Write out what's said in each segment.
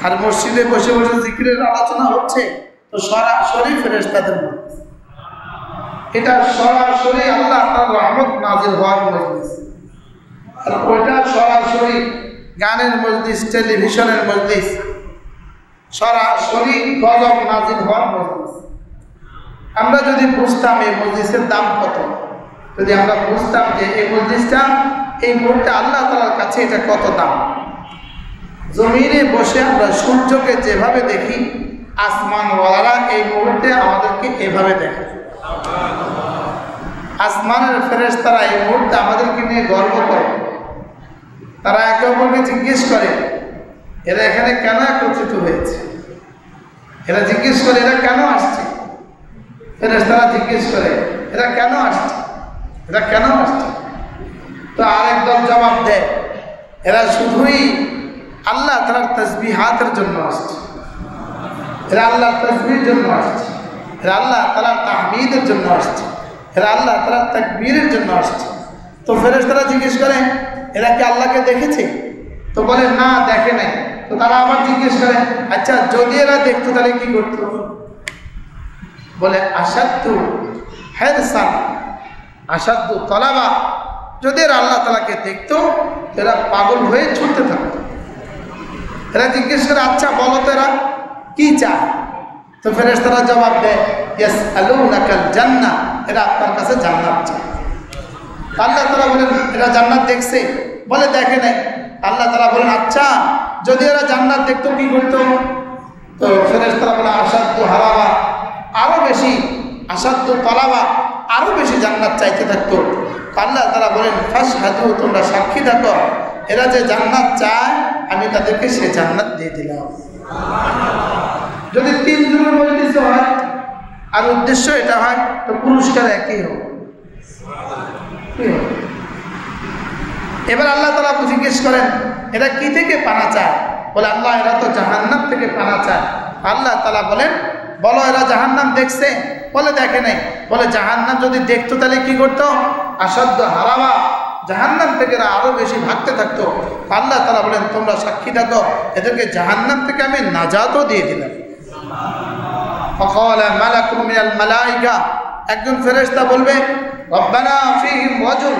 আর মসজিদে বসে বসে জিকিরের আলোচনা হচ্ছে, তো সরাসরি ফেরেশতাদের মজলিস, এটা সরাসরি আল্লাহ তাআলার রহমত নাজিল হওয়ার মজলিস। আর ওইটা সরাসরি গানের মজলিস, টেলিভিশনের মজলিস, সরাসরি গজব নাজিল হওয়ার মজলিস। আমরা যদি বুঝতাম এই মজলিসের দাম কত, যদি আমরা বুঝতাম যে এই মজলিসটা এই মুহূর্তে আল্লাহ তাআলার কাছে এটা কত দাম। জমিনে বসে আমরা সূর্যকে যেভাবে দেখি, আসমানওয়ালারা এই মুহূর্তে আমাদেরকে এভাবে দেখে। আসমানের ফেরেশতারা এই মুহূর্তে আমাদেরকে নিয়ে গর্ব করে। তারা একে অপরকে জিজ্ঞেস করে এরা এখানে কেন একত্রিত হয়েছে, এরা জিজ্ঞেস করে এরা কেন আসছে, ফেরেশতারা জিজ্ঞেস করে এরা কেন আসছে, এরা কেন আসছে। তো আরেক দল জবাব দেয় এরা শুধুই আল্লাহ তাআলার তাসবিহাতের জন্য আসছে, এরা আল্লাহর তাসবিহের জন্য আসছে, এরা আল্লাহ তাআলার তাহমিদের জন্য আসছে, এরা আল্লাহ তাআলার তাকবীরের জন্য আসছে। তো ফেরেশতারা জিজ্ঞেস করে এরা কি আল্লাহকে দেখেছে? তো বলে না, দেখে নাই। তো তারা আবার জিজ্ঞেস করে আচ্ছা যদি এরা দেখতো তাহলে কি করতো? বলে আসাদু হিরসান আসাদু তলাবা, যদি এরা আল্লাহ তাআলাকে দেখতো এরা পাগল হয়ে ছুটতে থাকতো। এরা জিজ্ঞেস করে আচ্ছা বলো তো এরা কি চায়? তো ফেরেশতারা জবাব দেয় ইয়াসআলুনাকাল জান্নাহ, এরা আপনার কাছে জান্নাত চায়। আল্লাহ তাআলা বলেন এরা জান্নাত দেখছে? বলে দেখে নাই। আল্লাহ তাআলা বলেন আচ্ছা যদি এরা জান্নাত দেখতো কি করতো? তো ফেরেশতারা বলে আসাদু হারাবা, আরো বেশি, আসাদু তলাবা, আরো বেশি জান্নাত চাইতে থাকতো। আল্লাহ তাআলা বলেন ফাশহাদু, তোমরা সাক্ষী থাকো, এরা যে জান্নাত চায় আমি তাদেরকে সে জান্নাত দিয়ে দিলাম। যদি 3 জনের মজলিস হয় আর উদ্দেশ্য এটা হয় তো পুরস্কার একই হবে। এবার আল্লাহ তাআলা জিজ্ঞেস করেন এরা কি থেকে পানা চায়? বলে আল্লাহ এরা তো জাহান্নাম থেকে পানা চায়। আল্লাহ তাআলা বলেন বলো এরা জাহান্নাম দেখছে? বলে দেখে নাই। বলে জাহান্নাম যদি দেখতো তাহলে কি করতো? আসাদ্দ হারাবা, জাহান্নাম থেকে এরা আরো বেশি ভাগতে থাকতো। আল্লাহ তাআলা বলেন তোমরা সাক্ষী থাকো, এদেরকে জাহান্নাম থেকে আমি নাজাতও দিয়ে দিলাম। ফাকালা মালাকুম মিনাল মালাইকা, একজন ফেরেশতা বলবে রব্বানা ফীহিম রাজুল,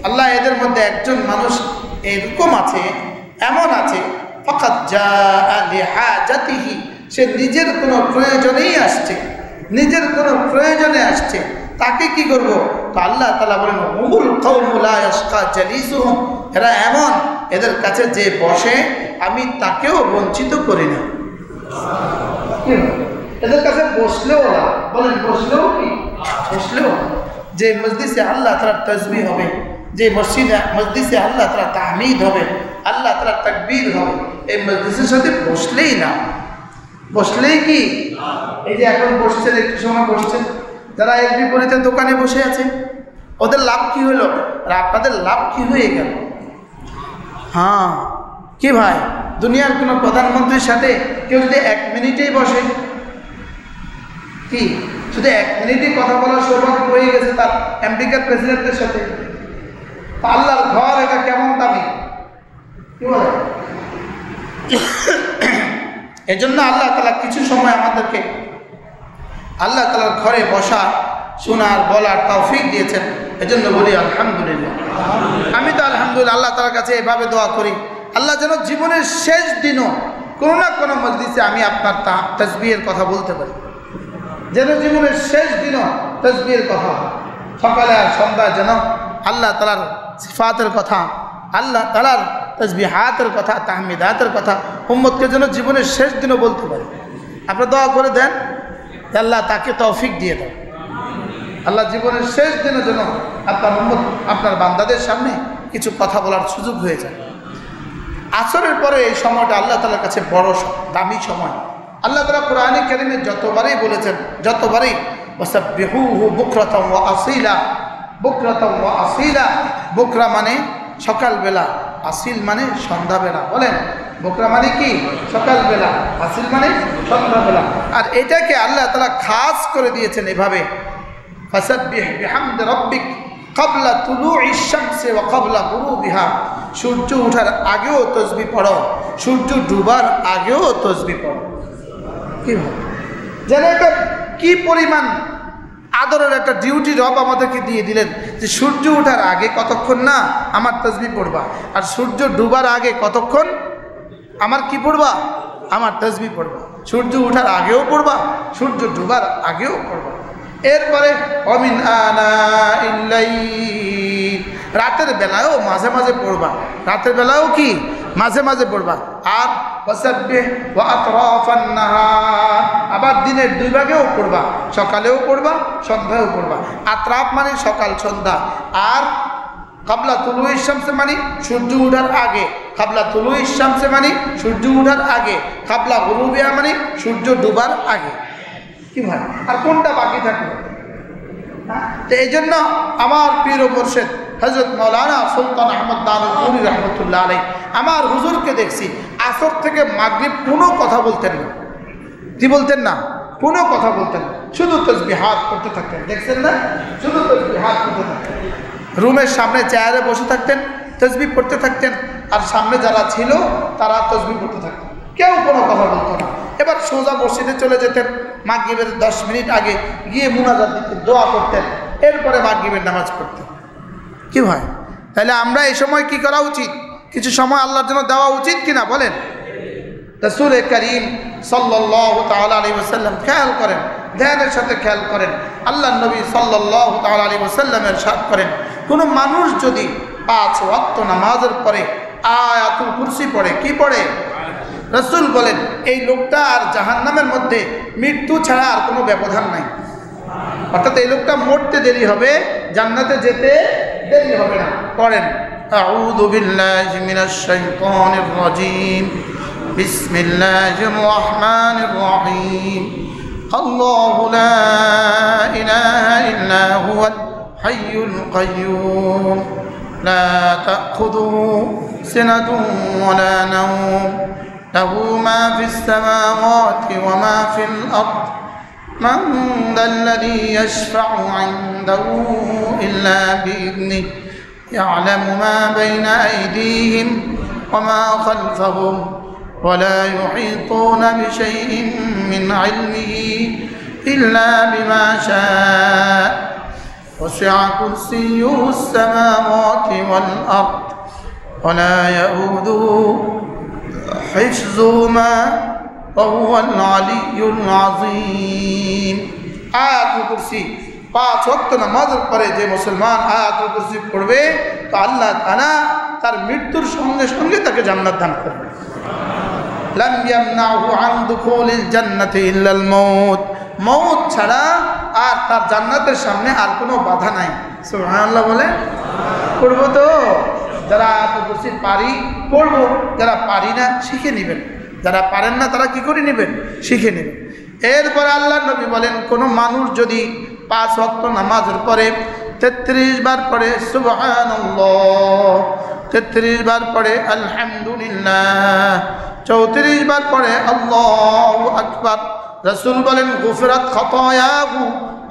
আল্লাহ এদের মধ্যে একজন মানুষ এরকম আছে, এমন আছে ফাকাদ জাআ লিহাজাতিহি, সে নিজের কোনো প্রয়োজনেই আসছে, নিজের কোনো প্রয়োজনে আসছে, তাকে কি করব? তো আল্লাহ তাআলা বলেন হুমুল কওমু লা ইয়াশকা জালিসুহুম, এরা এমন এদের কাছে যে বসে আমি তাকেও বঞ্চিত করি না। এদের কাছে বসলেও না, বলেন বসলেও কি? বসলেও যে মজলিসে আল্লাহ তাআলার তাসবিহ হবে, যে মজলিসে আল্লাহ তাআলার তাহমিদ হবে, আল্লাহ তাআলার তাকবীর হবে, এই মজলিসের সাথে বসলেই না। বসলেই কি? এই যে এখন বসছেন, একটু সময় বসছেন, যারা এর বিপরীতে দোকানে বসে আছে ওদের লাভ কি হলো? আর আপনাদের লাভ কি হয়ে গেল? হ্যাঁ কি ভাই, দুনিয়ার কোনো প্রধানমন্ত্রীর সাথে কেউ যদি 1 মিনিটেই বসে, কি শুধু 1 মিনিটই কথা বলার সৌভাগ্য হয়ে গেছে তার আমেরিকার প্রেসিডেন্টের সাথে, আল্লাহর ঘর এটা কেমন দামি, কি বলে? এজন্য আল্লাহ তাআলা কিছু সময় আমাদেরকে আল্লাহ তাআলার ঘরে বসা, শোনার, বলার তৌফিক দিয়েছেন। এজন্য বলি আলহামদুলিল্লাহ। আমি তো আলহামদুলিল্লাহ আল্লাহ তাআলার কাছে এভাবে দোয়া করি, আল্লাহ যেন জীবনের শেষ দিনও কোনো না কোনো মজলিসে আমি আপনার তাসবিহের কথা বলতে পারি, যেন জীবনের শেষ দিনও তাসবিহের কথা, সকালে আর সন্ধ্যায় যেন আল্লাহ তাআলার সিফাতের কথা, আল্লাহ তাআলার তাসবিহাতের কথা, তাহমিদাতের কথা উম্মতকে যেন জীবনের শেষ দিনও বলতে পারে। আপনি দোয়া করে দেন আল্লাহ তাকে তৌফিক দিয়ে দেন, আল্লাহ জীবনের শেষ দিনে যেন আপনার উম্মত, আপনার বান্দাদের সামনে কিছু কথা বলার সুযোগ হয়ে যায়। আসরের পরে এই সময়টা আল্লাহ তাআলার কাছে বড় দামি সময়। আল্লাহ তাআলা কোরআনে কারীমে যতবারই বলেছেন, যতবারই ওয়াসাব্বিহুহু বুকরাতাও ওয়া আসীলা, বুকরাতাও ওয়া আসীলা, বুকরা মানে সকালবেলা, আসিল মানে সন্ধ্যাবেলা। বলেন বুকরা মানে কি? সকালবেলা, আসিল মানে সন্ধ্যাবেলা। আর এটাকে আল্লাহ তাআলা খাস করে দিয়েছেন এভাবে, ফাসাব্বিহ বিহামদি রাব্বিক, ক্বাবলা তুলুইশ শামসি ওয়া ক্বাবলা গুরুবিহা, সূর্য ওঠার আগেও তাসবিহ পড়ো, সূর্য ডুবার আগেও তাসবিহ পড়ো। কি ভাবে যেন এটা কি পরিমাণ আদরের একটা ডিউটি রব আমাদেরকে দিয়ে দিলেন যে সূর্য ওঠার আগে কতক্ষণ না আমার তাসবিহ পড়বা, আর সূর্য ডুবার আগে কতক্ষণ আমার কি পড়বা, আমার তাসবিহ পড়বা। সূর্য ওঠার আগেও পড়বা, সূর্য ডুবার আগেও পড়বা। এরপরে অমিন আনাইল লাইল, রাতের বেলায়ও মাঝে মাঝে পড়বা, রাতের বেলায়ও কি মাঝে মাঝে পড়বা। আর ওয়াসাব্বিহ ওয়া আতরাফান নাহার, আবার দিনের দুই ভাগেও পড়বা, সকালেও পড়বা সন্ধ্যায়ও পড়বা। আতরাফ মানে সকাল সন্ধ্যা, আর ক্বাবলা তুলুইশ শামসি মানে সূর্য ওঠার আগে, ক্বাবলা তুলুইশ শামসি মানে সূর্য ওঠার আগে, ক্বাবলা গুরুবিহা মানে সূর্য ডুবার আগে। কি ভাই, আর কোনটা বাকি থাকলো? তো এই জন্য আমার পীর ও মুর্শিদ হযরত মাওলানা সুলতান আহমদ দানুপুরি রহমতুল্লাহ আলাইহি, আমার হুজুরকে দেখছি আসর থেকে মাগরিব কোনো কথা বলতেন না। কি বলতেন না? কোনো কথা বলতেন না, শুধু তাসবিহাত করতে থাকতেন। দেখছেন না, শুধু তাসবিহাত করতে থাকতেন। রুমের সামনে চেয়ারে বসে থাকতেন, তাসবিহ পড়তে থাকতেন, আর সামনে যারা ছিল তারা তাসবিহ পড়তে থাকতেন, কেউ কোনো কথা বলতো না। এবার সোজা মসজিদে চলে যেতেন, মাগরিবের 10 মিনিট আগে গিয়ে মুনাজাত দিতেন, দোয়া করতেন, এরপরে মাগরিবের নামাজ পড়তেন। কি হয়, তাহলে আমরা এই সময় কি করা উচিত? কিছু সময় আল্লাহর জন্য দেওয়া উচিত কিনা বলেন? রাসূল করিম সাল্লাল্লাহু তাআলা আলাইহি ওয়াসাল্লাম খেয়াল করেন, ধ্যানের সাথে খেয়াল করেন, আল্লাহর নবী সাল্লাল্লাহু তাআলা আলাইহি ওয়াসাল্লাম ইরশাদ করেন, কোনো মানুষ যদি 5 ওয়াক্ত নামাজের পরে আয়াতুল কুরসি পড়ে, কি পড়ে? রাসূল বলেন এই লোকটা আর জাহান্নামের মধ্যে মৃত্যু ছাড়া আর কোনো ব্যবধান নাই। অর্থাৎ এই লোকটা মরতে দেরি হবে, জান্নাতে যেতে দেরি হবে না। পড়েন আউযু বিল্লাহি মিনাশ শাইতানির রাজীম, বিসমিল্লাহির রহমানির রহিম, আল্লাহু লা ইলাহা ইল্লা হুয়াল হাইয়ুল কাইয়্যুম, লা তাখুযুহু সিনাতুন ওয়া লা নাওম, লাহু মা ফিস সামাওয়াতি ওয়া মা ফিল আরদ, من ذا الذي يشفع عنده إلا بإذنه، يعلم ما بين أيديهم وما خلفهم ولا يحيطون بشيء من علمه إلا بما شاء، وسع كرسيه السماوات والأرض ولا يؤوده حفظهما وهو العلي العظيم। আয়াতুল কুরসি 5 ওয়াক্ত নামাজের পরে যে মুসলমান আয়াতুল কুরসি পড়বে তো আল্লাহ তাআলা তার মৃত্যুর সঙ্গে সঙ্গে তাকে জান্নাত দান করবে। লাম ইয়ামনাহু আন দুখুলিল জান্নাতি ইল্লাল মাউত, মউত ছাড়া আর তার জান্নাতের সামনে আর কোনো বাধা নাই। সুবহানাল্লাহ বলে পড়বো তো, যারা আয়াতুল কুরসি পারি পড়বো, যারা পারি না শিখে নেবেন, যারা পারেন না তারা কি করে নেবেন? শিখে নেবেন। এরপরে আল্লাহর নবী বলেন কোনো মানুষ যদি 5 ওয়াক্ত নামাজের পরে 33 বার পড়ে সুবহানাল্লাহ, 33 বার পড়ে আলহামদুলিল্লাহ, 34 বার পড়ে আল্লাহু আকবার, রাসূল বলেন গুফরাত খাতায়াহু,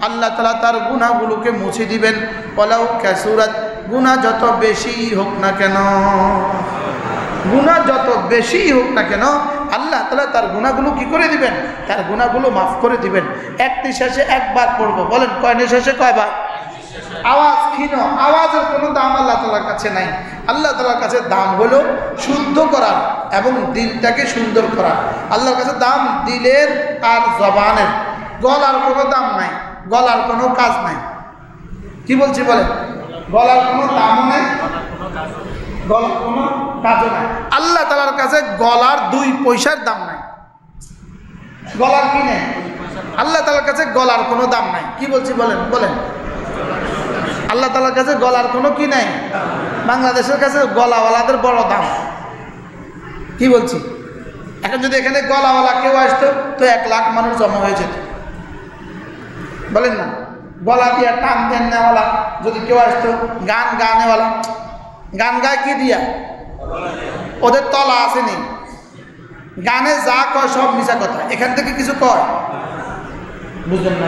আল্লাহ তাআলা তার গুনাহগুলোকে মুছে দিবেন। ওয়ালাউ কাসুরাত, গুনাহ যত বেশি হোক না কেন, গুনাহ যত বেশি হোক না কেন আল্লাহ তাআলা তার গুনাহগুলো কি করে দিবেন? তার গুনাহগুলো মাফ করে দিবেন। এক নিঃশ্বাসে একবার পড়বো, বলেন কয় নিঃশ্বাসে কয়বার? আওয়াজ ক্ষীণ, আওয়াজের কোনো দাম আল্লাহ তাআলার কাছে নাই। আল্লাহ তাআলার কাছে দাম হলো শুদ্ধ করা এবং দিলটাকে সুন্দর করা। আল্লাহর কাছে দাম দিলের আর জবানের, গলার কোনো দাম নাই, গলার কোনো কাজ নাই। কি বলছি বলেন? গলার কোনো দাম নেই, গলার কোনো কাজও নাই। আল্লাহ তাআলার কাছে গলার 2 পয়সার দাম নাই। গলার কি নেই? আল্লাহ তাআলার কাছে গলার কোনো দাম নাই। কি বলছি বলেন? বলেন আল্লাহ তাআলার কাছে গলার কোনো কি নাই? বাংলাদেশের কাছে গলাওয়ালাদের বড় দাম। কি বলছি? এখন যদি এখানে গলাওয়ালা কেউ আসতো তো 1 লাখ মানুষ জমা হয়ে যেত, বলেন না? গলা দিয়ে টান দেন নেওয়ালা যদি কেউ আসতো, গান গানেওয়ালা, গান গায় কি দিয়া? ওদের তলা আসেনি, গানে যা কয় সব মিছা কথা, এখান থেকে কিছু কয়, বুঝলেন না?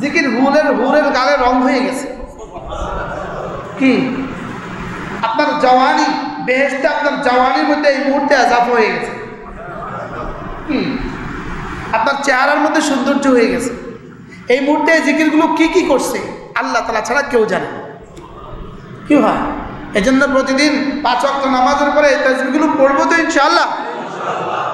জিকির হুরের গালে রং হয়ে গেছে। কি আপনার জওয়ানি বেহেশতে, আপনার জওয়ানির মধ্যে এই মুহূর্তে আজাব হয়ে গেছে। কি আপনার চেহারার মধ্যে সৌন্দর্য হয়ে গেছে। এই মুহূর্তে জিকিরগুলো কি কি করছে আল্লাহ তাআলা ছাড়া কেউ জানে। কি হয় এজন্য প্রতিদিন 5 ওয়াক্ত নামাজের পরে এই তাসবিহগুলো পড়বো তো ইনশাআল্লাহ।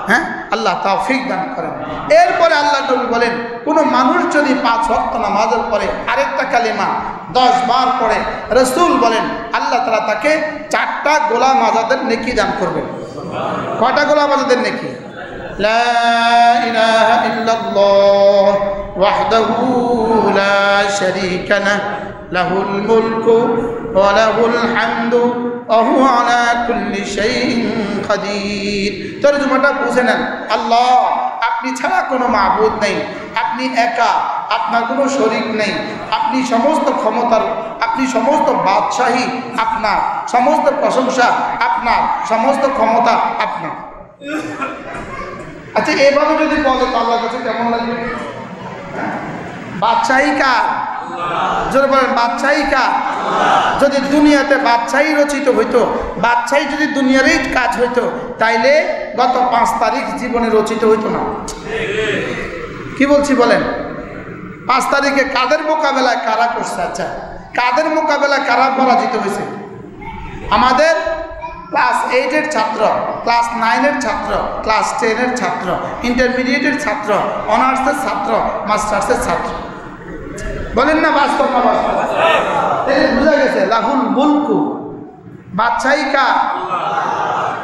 হ্যাঁ, আল্লাহ তৌফিক দান করেন। এরপরে আল্লাহ নবী বলেন, কোনো মানুষ যদি 5 ওয়াক্ত নামাজের পরে আরেকটা কালিমা 10 বার পড়ে, রাসূল বলেন আল্লাহ তাআলা তাকে 4টা গোলাম আজাদের নেকি দান করবেন। কয়টা গোলাম আজাদের নেকি? লা ইলাহা ইল্লাল্লাহ ওয়াহদাহু লা শারীকা লাহু লাহুল মুলকু ওয়া লাহুল হামদু ওয়া হুয়া আলা কুল্লি শাইইন কাদির। তরজমাটা বুঝে নেন, আল্লাহ আপনি ছাড়া কোনো মাবুদ নেই, আপনি একা, আপনার কোনো শরীক নেই, আপনি সমস্ত ক্ষমতার, আপনি সমস্ত বাদশাহী আপনার, সমস্ত প্রশংসা আপনার, সমস্ত ক্ষমতা আপনার। আচ্ছা এভাবে যদি বলে তো আল্লাহর কাছে কেমন লাগবে? বাদশাহী কার? জোরে বলেন, বাদশাহী কার? যদি দুনিয়াতে বাদশাহী রচিত হইতো, বাদশাহী যদি দুনিয়ারই কাজ হইতো, তাইলে গত 5 তারিখ জীবনে রচিত হইতো না। কি বলছি বলেন? 5 তারিখে কাদের মোকাবেলায় কারা করছে? আচ্ছা কাদের মোকাবেলায় কারা পরাজিত হয়েছে? আমাদের ক্লাস 8-এর ছাত্র, ক্লাস 9-এর ছাত্র, ক্লাস 10-এর ছাত্র, ইন্টারমিডিয়েটের ছাত্র, অনার্সের ছাত্র, মাস্টার্সের ছাত্র। বলেন না বাস্তব না বাস্তব? বুঝা গেছে লাহুল মুলকু, বাদশাহী কার?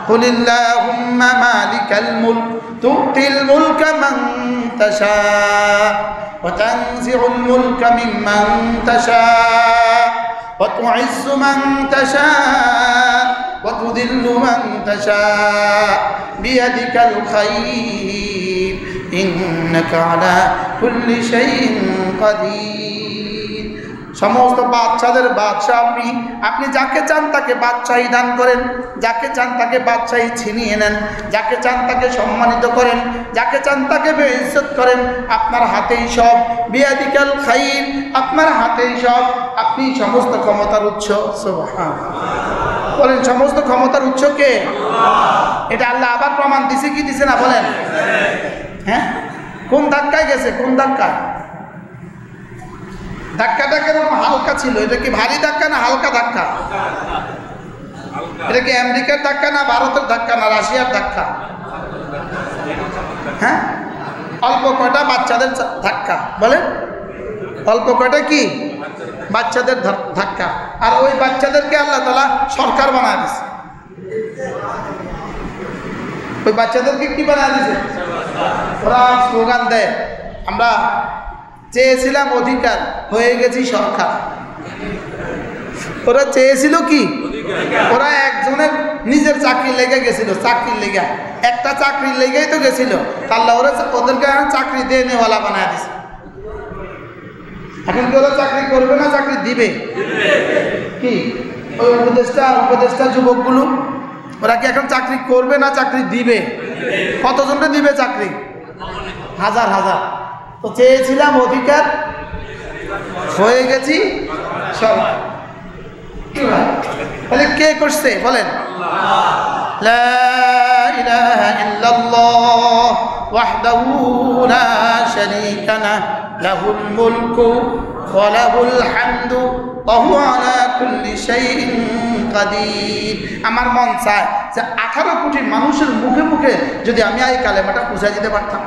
কুলিল্লাহুম্মা মালিকাল মুলক তুতিল মুলকা মান তাশা ওয়া তানজিউল মুলকা মিম্মান তাশা ওয়া তুইজ্জু মান তাশা ওয়া তুযিল্লু মান তাশা বিয়াদিকাল খায়র ইন্নাকা আলা কুল্লি শাইইন কাদির। সমস্ত বাদশাদের বাদশা আপনি, আপনি যাকে চান তাকে বাদশাহী দান করেন, যাকে চান তাকে বাদশাহী ছিনিয়ে নেন, যাকে চান তাকে সম্মানিত করেন, যাকে চান তাকে বেইজ্জত করেন। আপনার হাতেই সব, বিয়াদিকাল খাইর, আপনার হাতেই সব, আপনি সমস্ত ক্ষমতার উৎস। সুবহানাল্লাহ বলেন, সমস্ত ক্ষমতার উৎস কে? এটা আল্লাহ আবার প্রমাণ দিছে কি দিছে না বলেন? হ্যাঁ, কোন ধাক্কায় গেছে? কোন ধাক্কায়? ধাক্কাটা কেরকম হালকা ছিল? এটা কি ভারী ধাক্কা না হালকা ধাক্কা? এটা কি আমেরিকার ধাক্কা না ভারতের ধাক্কা না রাশিয়ার ধাক্কা? হ্যাঁ, অল্প কয়টা বাচ্চাদের ধাক্কা। বলেন, অল্প কয়টা কি বাচ্চাদের ধাক্কা। আর ওই বাচ্চাদেরকে আল্লাহ তাআলা সরকার বানায় দিছে। ওই বাচ্চাদেরকে কি বানায় দিছে? ওরা স্লোগান দেয়, আমরা চেয়েছিলাম অধিকার, হয়ে গেছি সরকার। ওরা চেয়েছিল কি? ওরা একজনের নিজের চাকরি লেগে গেছিল, চাকরির লেগে, একটা চাকরির লেগেই তো গেছিল। আল্লাহ ওরা ওদেরকে চাকরি দিয়ে নেওয়ালা বানায় দিছে। এখন কি ওরা চাকরি করবে না চাকরি দিবে? কি ওই উপদেষ্টা যুবকগুলো, ওরা কি এখন চাকরি করবে না চাকরি দিবে? কতজনকে দিবে চাকরি? হাজার হাজার। তো চেয়েছিলাম অধিকার, হয়ে গেছি সরকার। তাহলে কে করছে বলেন? লা ইলাহা ইল্লাল্লাহ ওয়াহদাহু লা শারীকা লাহু লাহুল মুলকু ওয়া লাহুল হামদু ওয়া হুয়া আলা কুল্লি শাইইন কাদির। আমার মন চায় যে 18 কোটি মানুষের মুখে মুখে যদি আমি এই কালেমাটা পৌঁছে দিতে পারতাম।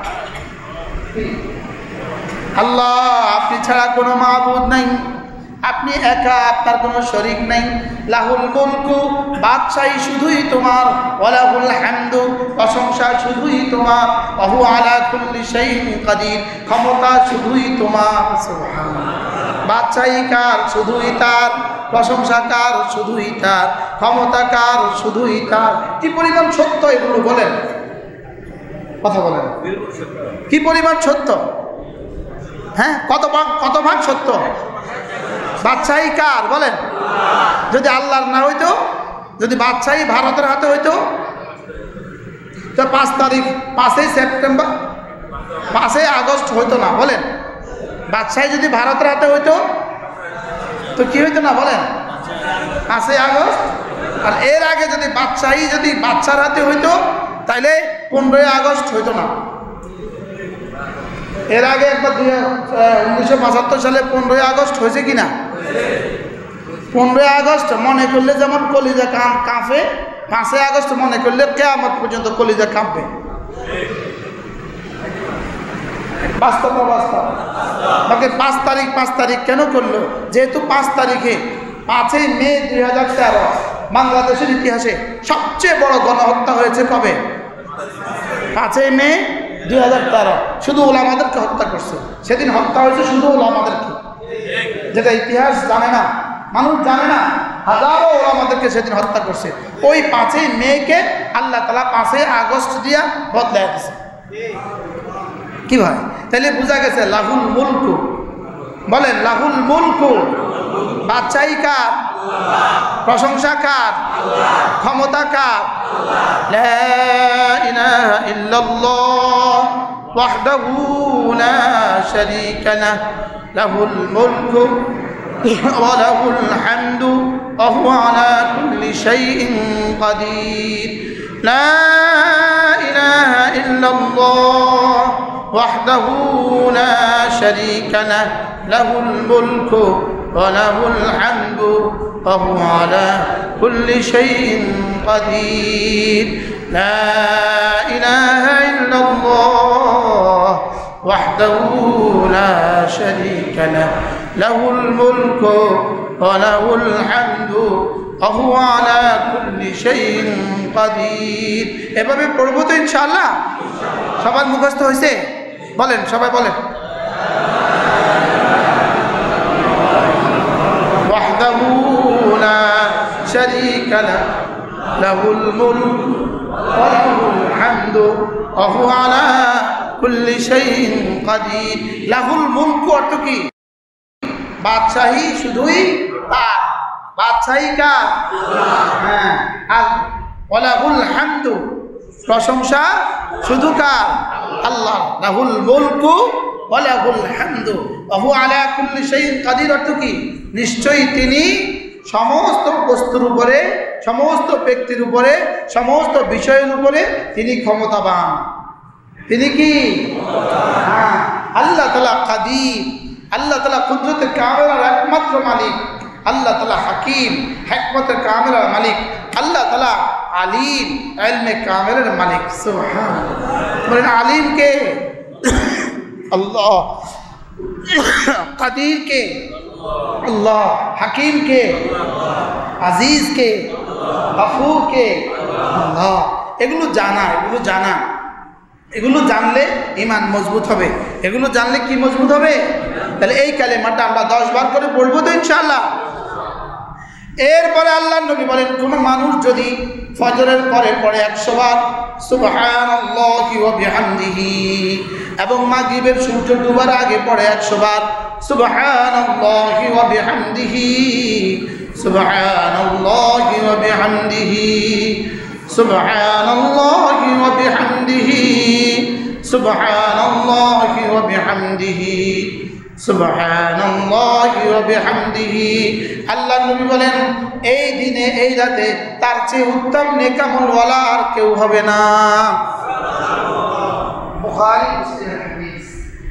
আল্লাহ আপনি ছাড়া কোনো মাবুদ নাই, আপনি একা, আপনার কোনো শরীক নাই। লাহুল মুলকু, বাদশাহী শুধুই তোমার, ওয়া লাহুল হামদু, প্রশংসা শুধুই তোমার, ওয়া হুয়া আলা কুল্লি শাইইন কাদির, ক্ষমতা শুধুই তোমার। সুবহানাল্লাহ। বাদশাহী কার? শুধুই তার। প্রশংসা কার? শুধুই তার। ক্ষমতা কার? শুধুই তার। কি পরিমাণ সত্য এগুলো বলেন, কথা বলেন, কি পরিমাণ সত্য? হ্যাঁ, কত ভাগ সত্য? বাদশাহী কার বলেন? যদি আল্লাহর না হইতো, যদি বাদশাহী ভারতের হাতে হইতো, তো 5 তারিখ, 5ই সেপ্টেম্বর, 5ই আগস্ট হইতো না বলেন? বাদশাহী যদি ভারতের হাতে হইতো তো কি হইতো না বলেন? 5ই আগস্ট। আর এর আগে যদি বাদশাহী যদি বাচ্চার হাতে হইতো তাহলে 15ই আগস্ট হইতো না। এর আগে একবার 1975 সালে 15ই আগস্ট হয়েছে কিনা? 15ই আগস্ট মনে করলে যেমন কলিজা কাঁপে, 5ই আগস্ট মনে করলে কিয়ামত পর্যন্ত কলিজা কাঁপবে। বাস্তব বাস্তব। বাকি 5 তারিখ কেন করলো? যেহেতু 5 তারিখে 5ই মে 2013 বাংলাদেশের ইতিহাসে সবচেয়ে বড় গণহত্যা হয়েছে। কবে? 5ই মে 2013। শুধু ওলামাদেরকে হত্যা করছে। সেদিন হত্যা হয়েছে শুধু ওলামাদেরকে, যেটা ইতিহাস জানে না, মানুষ জানে না। হাজারো ওলামাদেরকে সেদিন হত্যা করছে। ওই 5ই মেকে আল্লাহ তাআলা 5ই আগস্ট দিয়া বদলায় দিয়েছে। কি ভাই? তাহলে বোঝা গেছে লাহুল মুলকু, বলেন লাহুল মুলকু। বাদশাহী কার? প্রশংসা কার? ক্ষমতা কার? লা ইলাহা ইল্লাল্লাহ ওয়াহদাহু লা শারীকা লাহ লাহুল মুলকু ওয়া লাহুল হামদু ওয়া হুয়া আলা কুল্লি শাইইন কাদির। লা ইলাহা ইল্লাল্লাহ ওয়াহদাহু লা শারীকা লাহ লাহুল মুলকু وله الحمد وهو على كل شيء قدير. لا إله إلا الله وحده لا شريك له له الملك وله الحمد وهو على كل شيء قدير. এভাবে পড়বো তো ইনশাআল্লাহ। সবার মুখস্থ হয়েছে? বলেন, সবাই বলেন। شريك له له الملك وله الحمد وهو على كل شيء قدير. লাহুল মুলক অর্থ কি? বাদশাহী শুধুই তার। বাদশাহী কার? হ্যাঁ। আর ওয়ালাহুল হামদু, প্রশংসা শুধু কার? আল্লাহ। লাহুল মুলকু ওয়ালাহুল হামদু ওয়া হুয়া আলা কুল্লি শাইইন কাদির অর্থ কি? নিশ্চয়ই তিনি সমস্ত বস্তুর উপরে, সমস্ত ব্যক্তির উপরে, সমস্ত বিষয়ের উপরে তিনি ক্ষমতাবান। তিনি কি? হ্যাঁ, আল্লাহ তাআলা কাদির। আল্লাহ তাআলা কুদরতে কামেলার একমাত্র মালিক। আল্লাহ তাআলা হাকিম, হিকমতে কামেলার মালিক। আল্লাহ তাআলা আলিম, ইলমে কামেলের মালিক। সুবহানাল্লাহ। বলেন আলিম কে? আল্লাহ। কাদির কে? আল্লাহ। হাকিম কে? আজিজ কে? গফুর কে? আল্লাহ। এগুলো জানা, এগুলো জানা, এগুলো জানলে ঈমান মজবুত হবে। এগুলো জানলে কি মজবুত হবে? তাহলে এই কালেমাটা আমরা 10 বার করে পড়বো তো ইনশাআল্লাহ। এরপরে আল্লাহর নবী বলেন, কোন মানুষ যদি ফজরের পরে পড়ে 100 বার সুবহানাল্লাহি ওয়া বিহামদিহি, এবং মাগরিবের সূর্য ডুবার আগে পড়ে 100 বার সুবহানাল্লাহি ওয়া বিহামদিহি, সুবহানাল্লাহি ওয়া বিহামদিহি, সুবহানাল্লাহি ওয়া বিহামদিহি, সুবহানাল্লাহি ওয়া বিহামদিহি, সুবহানাল্লাহি ওয়া বিহামদিহি। আল্লাহর নবী বলেন, এই দিনে এই রাতে তার চেয়ে উত্তম নেকামলওয়ালা আর কেউ হবে না। বুখারী মুসলিমের হাদিস।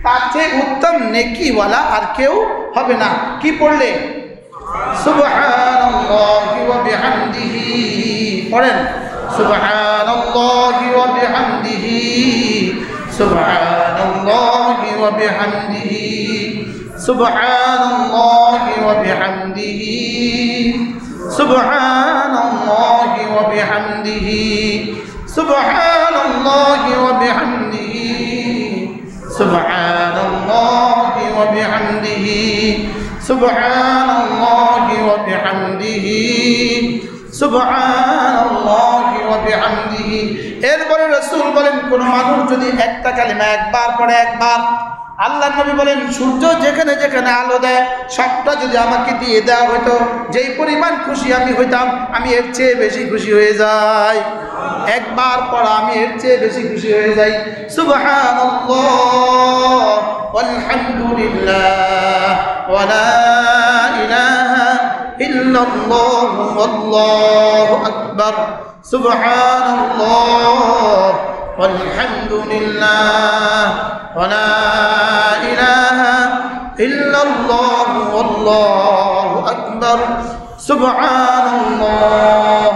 তার চেয়ে উত্তম নেকিওয়ালা আর কেউ হবে না। কি পড়লে? সুবহানাল্লাহি ওয়া বিহামদিহি। পড়েন সুবহানাল্লাহি ওয়া বিহামদিহি, সুবহানাল্লাহি ওয়া বিহামদিহি, সুবহানাল্লাহি ওয়া বিহামদিহি, সুবহানাল্লাহি ওয়া বিহামদিহি, সুবহানাল্লাহি ওয়া বিহামদিহি, সুবহানাল্লাহি ওয়া বিহামদিহি, সুবহানাল্লাহি ওয়া বিহামদিহি, সুবহানাল্লাহি ওয়া বিহামদিহি। এরপরে রাসূল বলেন, কোন মানুষ যদি একটা কালিমা একবার পড়ে, একবার, আল্লাহর নবী বলেন সূর্য যেখানে যেখানে আলো দেয় সবটা যদি আমাকে দিয়ে দেওয়া হতো, যেই পরিমাণ খুশি আমি হইতাম, আমি এর চেয়ে বেশি খুশি হয়ে যাই। একবার পড়া আমি এর চেয়ে বেশি খুশি হয়ে যাই। সুবহানাল্লাহ ওয়ালহামদুলিল্লাহ ওয়া লা ইলাহা ইল্লাল্লাহু ওয়াল্লাহু আকবার সুবহানাল্লাহ ওয়ালহামদুলিল্লাহ ওয়া লা ইলাহা ইল্লাল্লাহু ওয়াল্লাহু আকবার সুবহানাল্লাহ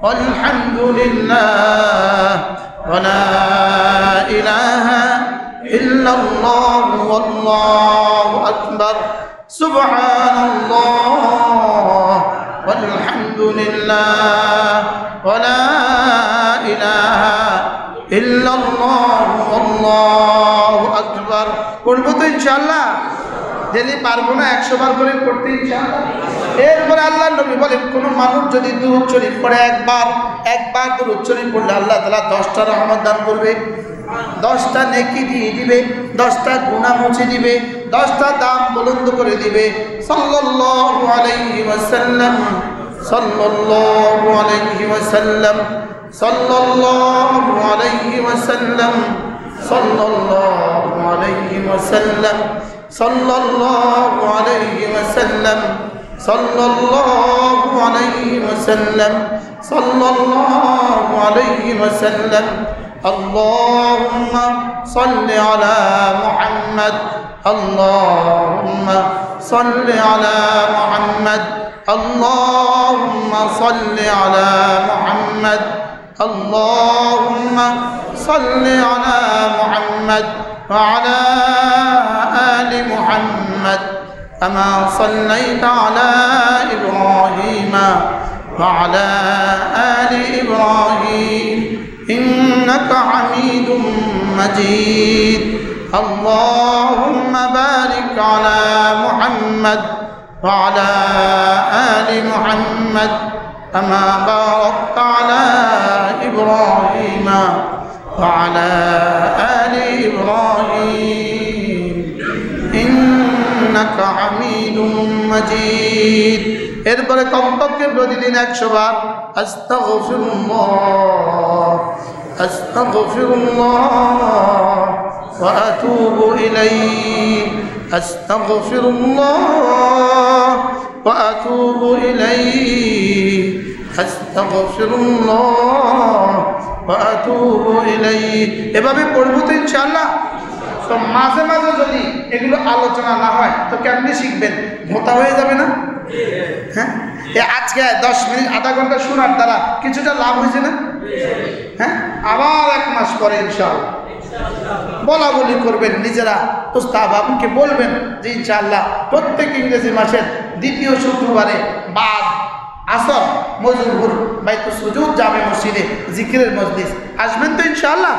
ওয়ালহামদুলিল্লাহ ওয়া লা ইলাহা ইল্লাল্লাহু ওয়াল্লাহু আকবার সুবহানাল্লাহ ওয়ালহামদুলিল্লাহ ওয়া লা ইলাহা ইল্লাল্লাহু ওয়াল্লাহু আকবার। পড়ব তো ইনশাআল্লাহ? যদি পারবো না 100 বার করে পড়তে ইনশাআল্লাহ। এরপরে আল্লাহ নবী বলেন, কোন মানুষ যদি দুরূদ শরীফ পড়ে একবার দুরূদ শরীফ পড়লে আল্লাহ তাআলা 10টা রহমত দান করবে, 10টা নেকি দিয়ে দিবে, 10টা গুনাহ মুছে দিবে, 10টা দাম বুলন্দ করে দিবে। সাল্লাল্লাহু আলাইহি ওয়াসাল্লাম সাল্লাল্লাহু আলাইহি ওয়াসাল্লাম সাল্লাল্লাহু আলাইহি ওয়াসাল্লাম সাল্লাল্লাহু আলাইহি ওয়াসাল্লাম সাল্লাল্লাহু আলাইহি ওয়াসাল্লাম সাল্লাল্লাহু আলাইহি ওয়াসাল্লাম সাল্লাল্লাহু আলাইহি ওয়াসাল্লাম। আল্লাহুম্মা সাল্লি আলা মুহাম্মাদ আল্লাহুম্মা সাল্লি আলা মুহাম্মাদ আল্লাহুম্মা সাল্লি আলা মুহাম্মাদ আল্লাহুম্মা সাল্লি আলা মুহাম্মাদ ওয়া আলা আলি মুহাম্মাদ কামা সাল্লাইতা আলা ইব্রাহিমা ওয়া আলা আলি ইব্রাহিম ইন্নাকা হামিদুম মাজিদ। আল্লাহুম্মা বারিক আলা মুহাম্মাদ ওয়া আলা আলি মুহাম্মাদ কামা বারাকতা আলা ইব্রাহিমা ওয়া আলা আলি ইব্রাহিম ইন্নাকা হামিদুম মাজিদ। এরপরে কমপক্ষে প্রতিদিন 100 বার আস্তাগফিরুল্লাহ আস্তাগফিরুল্লাহ ওয়া আতুবু ইলাইহি আস্তাগফিরুল্লাহ ওয়া আতুবু ইলাইহি আস্তাগফিরুল্লাহ ওয়া আতুবু ইলাইহি। এভাবে পড়ব তো ইনশাআল্লাহ। তো মাঝে মাঝে যদি এগুলো আলোচনা না হয় তো কেমনি শিখবেন? ভোতা হয়ে যাবে না? হ্যাঁ, আজকে 10 মিনিট আধা ঘন্টা শোনার দ্বারা কিছুটা লাভ হয়েছে না? হ্যাঁ, আবার 1 মাস পরে ইনশাআল্লাহ বলা বলি করবেন, নিজেরা উস্তাদ বাবুকে বলবেন যে ইনশাআল্লাহ প্রত্যেক ইংরেজি মাসের 2য় শুক্রবারে বাদ আসর মজুরপুর বাইতুল সুজুদ জামে মসজিদে জিকিরের মজলিস আসবেন তো ইনশাআল্লাহ।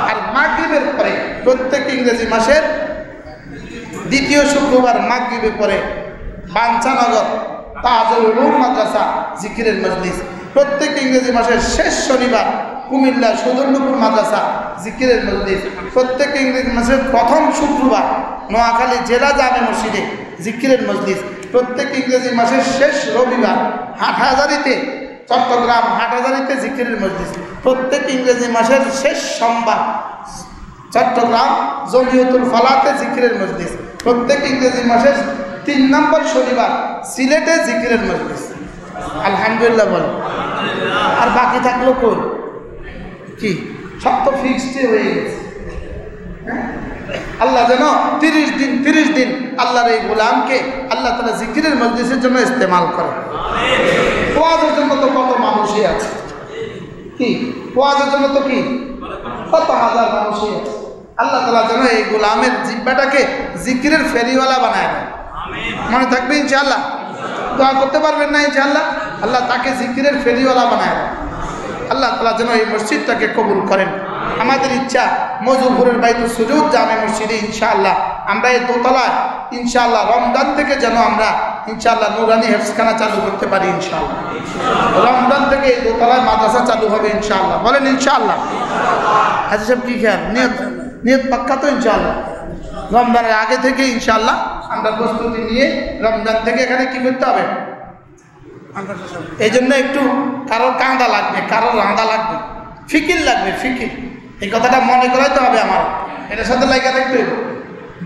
আর মাগরিবের পরে প্রত্যেক ইংরেজি মাসের 2য় শুক্রবার মাগরিবের পরে বাঞ্ছানগর তাজুল উলুম মাদ্রাসা জিকিরের মজলিস, প্রত্যেক ইংরেজি মাসের শেষ শনিবার কুমিল্লা সদরনপুর মাদ্রাসা জিকিরের মজলিস, প্রত্যেক ইংরেজি মাসের প্রথম শুক্রবার নোয়াখালী জেলা জামে মসজিদে জিকিরের মজলিস, প্রত্যেক ইংরেজি মাসের শেষ রবিবার হাটহাজারীতে চট্টগ্রাম হাটহাজারীতে জিকিরের মজলিস, প্রত্যেক ইংরেজি মাসের শেষ সোমবার চট্টগ্রাম জমিয়তুল ফালাতে জিকিরের মজলিস, প্রত্যেক ইংরেজি মাসের 3 নম্বর শনিবার সিলেটে জিকিরের মজলিস। আলহামদুলিল্লাহ বলেন। আর বাকি থাকলো কোন কি? সব তো ফিক্সড হয়ে গেছে। আল্লাহ যেন 30 দিন আল্লাহর এই গোলামকে আল্লাহ তাআলা জিকিরের মজলিসের জন্য ইস্তেমাল করে। ওয়াজের জন্য তো কত মানুষই আছে, কি ওয়াজের জন্য তো কি কত হাজার মানুষই আছে। আল্লাহ তাআলা যেন এই গোলামের জিহ্বাটাকে জিকিরের ফেরিওয়ালা বানায় দেয়। মনে থাকবে ইনশাআল্লাহ? দোয়া করতে পারবেন না ইনশাআল্লাহ? আল্লাহ তাকে জিকিরের ফেরিওয়ালা বানায় দেয়। আল্লাহ তাআলা যেন এই মসজিদটাকে কবুল করেন। আমাদের ইচ্ছা মজুরপুরের বাইতুল সুজুদ জামে মসজিদে ইনশাআল্লাহ আমরা এই দোতলায় ইনশাআল্লাহ রমজান থেকে যেন আমরা ইনশাআল্লাহ নুরানি হেফজখানা চালু করতে পারি ইনশাআল্লাহ। রমজান থেকে এই দোতলায় মাদ্রাসা চালু হবে ইনশাআল্লাহ। বলেন ইনশাআল্লাহ। আচ্ছা সব কি খেয়াল নিয়ত পাক্কা তো ইনশাআল্লাহ? রমজানের আগে থেকে ইনশাআল্লাহ আমরা প্রস্তুতি নিয়ে রমজান থেকে এখানে কি করতে হবে? এই জন্য একটু কারোর কাঁদা লাগবে, কারোর রাঁদা লাগবে, ফিকির লাগবে, ফিকির। এই কথাটা মনে করাইতে হবে আমার, এটার সাথে লাগা থাকতে হবে।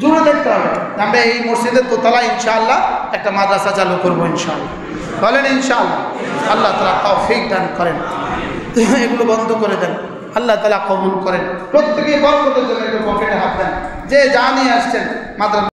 জোরে দেখতে হবে। আমরা এই মসজিদের দোতলা ইনশাআল্লাহ একটা মাদ্রাসা চালু করবো ইনশাআল্লাহ, বলেন ইনশাআল্লাহ। আল্লাহ তাআলা তৌফিক দান করেন, এগুলো বন্ধ করে দেন, আল্লাহ তাআলা কবুল করেন। প্রত্যেকে বরকতের জন্য একটু পকেটে হাত দেন, যে যা নিয়ে আসছেন মাদ্রাসা